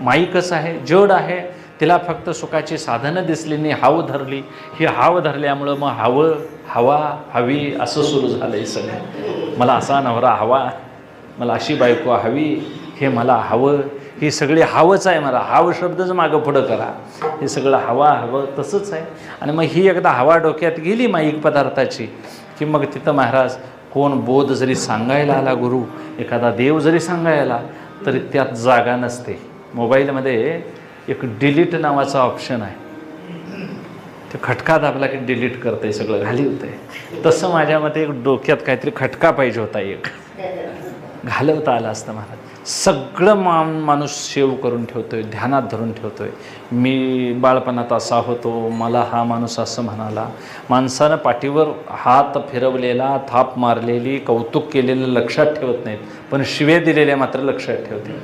माई कसं आहे, जड आहे, तिला फक्त सुखाची साधनं दिसली नाही, हाव धरली. ही हाव धरल्यामुळं मग हवा हवी असं सुरू झालं आहे सगळं. मला असा नवरा हवा, मला अशी बायको हवी, हे मला हवं, ही सगळी हावच आहे. मला हाव शब्दच मागं पुढं करा, हे सगळं हवं तसंच आहे. आणि मग ही एकदा हवा डोक्यात गेली माईक पदार्थाची की मग तिथं महाराज कोण बोध जरी सांगायला आला, गुरु एखादा देव जरी सांगायला, तरी त्यात जागा नसते. मोबाईलमध्ये एक डिलीट नावाचा ऑप्शन आहे, ते खटका दाबला की डिलीट करते, सगळं घाली होतंय. तसं माझ्या मते एक डोक्यात काहीतरी खटका पाहिजे होता, एक घालवता आला असतं महाराज. सगळं माणूस सेव करून ठेवतोय, ध्यानात धरून ठेवतोय. मी बाळपणात असा होतो, मला हा माणूस असं म्हणाला. माणसानं पाठीवर हात फिरवलेला, थाप मारलेली, कौतुक केलेलं लक्षात ठेवत नाहीत, पण शिवे दिलेल्या मात्र लक्षात ठेवते.